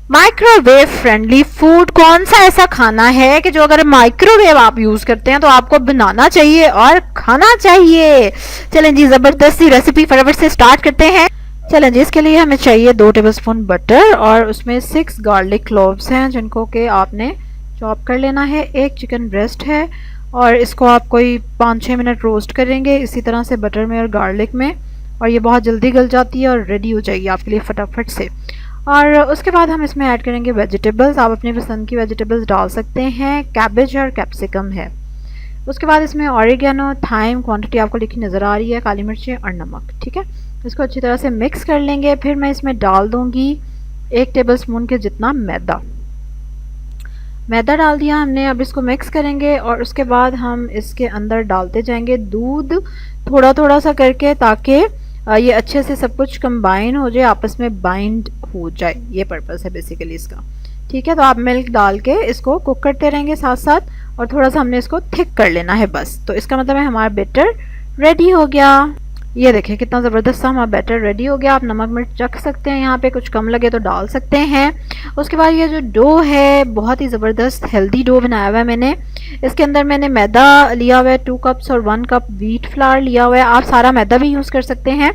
Microwave friendly food कौन सा ऐसा खाना है कि जो अगर माइक्रोवेव आप यूज करते हैं तो आपको बनाना चाहिए और खाना चाहिए। चलें जी, जबरदस्ती रेसिपी फटाफट से स्टार्ट करते हैं। चलें जी, इसके लिए हमें चाहिए 2 टेबलस्पून बटर और उसमें 6 गार्लिक क्लोव्स हैं जिनको कि आपने चॉप कर लेना है। एक चिकन ब्रेस्ट है और इसको आप कोई 5-6 मिनट रोस्ट करेंगे इसी तरह से बटर में और गार्लिक में, और ये बहुत जल्दी गल जाती है और रेडी हो जाएगी आपके लिए फटाफट से। और उसके बाद हम इसमें ऐड करेंगे वेजिटेबल्स। आप अपनी पसंद की वेजिटेबल्स डाल सकते हैं, कैबेज और कैप्सिकम है। उसके बाद इसमें ऑरिगेनो, थाइम, क्वांटिटी आपको लिखी नज़र आ रही है, काली मिर्चें और नमक। ठीक है, इसको अच्छी तरह से मिक्स कर लेंगे। फिर मैं इसमें डाल दूंगी 1 टेबलस्पून के जितना मैदा। मैदा डाल दिया हमने। अब इसको मिक्स करेंगे और उसके बाद हम इसके अंदर डालते जाएंगे दूध थोड़ा थोड़ा सा करके, ताकि ये अच्छे से सब कुछ कंबाइन हो जाए, आपस में बाइंड हो जाए। ये पर्पस है बेसिकली इसका। ठीक है, तो आप मिल्क डाल के इसको कुक करते रहेंगे साथ साथ, और थोड़ा सा हमने इसको थिक कर लेना है बस। तो इसका मतलब है हमारा बैटर रेडी हो गया। ये देखिए कितना ज़बरदस्त सा हमारा बैटर रेडी हो गया। आप नमक मिर्च चख सकते हैं, यहाँ पे कुछ कम लगे तो डाल सकते हैं। उसके बाद ये जो डो है बहुत ही ज़बरदस्त हेल्दी डो बनाया हुआ है मैंने। इसके अंदर मैंने मैदा लिया हुआ है 2 कप्स और 1 कप व्हीट फ्लावर लिया हुआ है। आप सारा मैदा भी यूज़ कर सकते हैं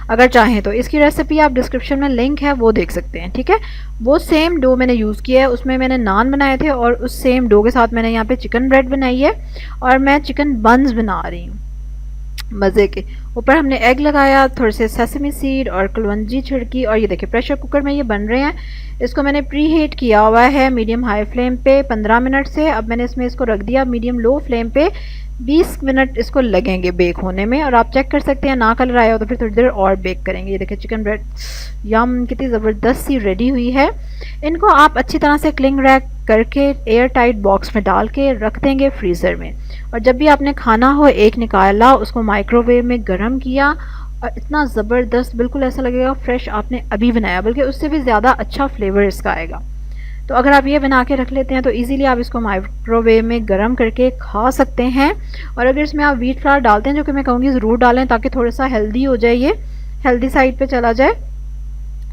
अगर चाहें तो। इसकी रेसिपी आप डिस्क्रिप्शन में लिंक है वो देख सकते हैं। ठीक है, वो सेम डो मैंने यूज़ किया है, उसमें मैंने नान बनाए थे और उस सेम डो के साथ मैंने यहाँ पे चिकन ब्रेड बनाई है और मैं चिकन बन्स बना रही हूँ मज़े के। ऊपर हमने एग लगाया, थोड़े से सेसमी सीड और कलवंजी छिड़की, और ये देखिए प्रेशर कुकर में ये बन रहे हैं। इसको मैंने प्री हीट किया हुआ है मीडियम हाई फ्लेम पे 15 मिनट से। अब मैंने इसमें इसको रख दिया मीडियम लो फ्लेम पे, 20 मिनट इसको लगेंगे बेक होने में। और आप चेक कर सकते हैं ना कलर आया हो तो फिर थोड़ी देर और बेक करेंगे। ये देखिए चिकन ब्रेड यम कितनी ज़बरदस्त सी रेडी हुई है। इनको आप अच्छी तरह से क्लिंग रैप करके एयर टाइट बॉक्स में डाल के रख देंगे फ्रीज़र में। और जब भी आपने खाना हो एक निकाला, उसको माइक्रोवेव में गर्म किया और इतना ज़बरदस्त, बिल्कुल ऐसा लगेगा फ्रेश आपने अभी बनाया, बल्कि उससे भी ज़्यादा अच्छा फ्लेवर इसका आएगा। तो अगर आप ये बना के रख लेते हैं तो इजीली आप इसको माइक्रोवेव में गर्म करके खा सकते हैं। और अगर इसमें आप व्हीट फ्लावर डालते हैं, जो कि मैं कहूँगी ज़रूर डालें ताकि थोड़ा सा हेल्दी हो जाए, ये हेल्दी साइड पे चला जाए,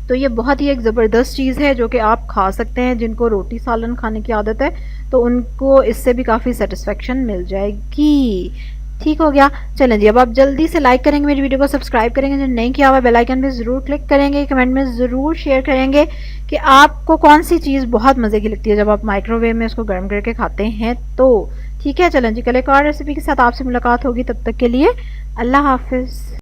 तो ये बहुत ही एक ज़बरदस्त चीज़ है जो कि आप खा सकते हैं। जिनको रोटी सालन खाने की आदत है तो उनको इससे भी काफ़ी सेटिस्फेक्शन मिल जाएगी। ठीक हो गया। चलें जी, अब आप जल्दी से लाइक करेंगे मेरी वीडियो को, सब्सक्राइब करेंगे, जो नहीं किया हुआ बेल आइकन पे ज़रूर क्लिक करेंगे, कमेंट में ज़रूर शेयर करेंगे कि आपको कौन सी चीज़ बहुत मज़े की लगती है जब आप माइक्रोवेव में इसको गर्म करके खाते हैं तो। ठीक है, चलें जी, कल एक और रेसिपी के साथ आपसे मुलाकात होगी। तब तक के लिए अल्लाह हाफिज़।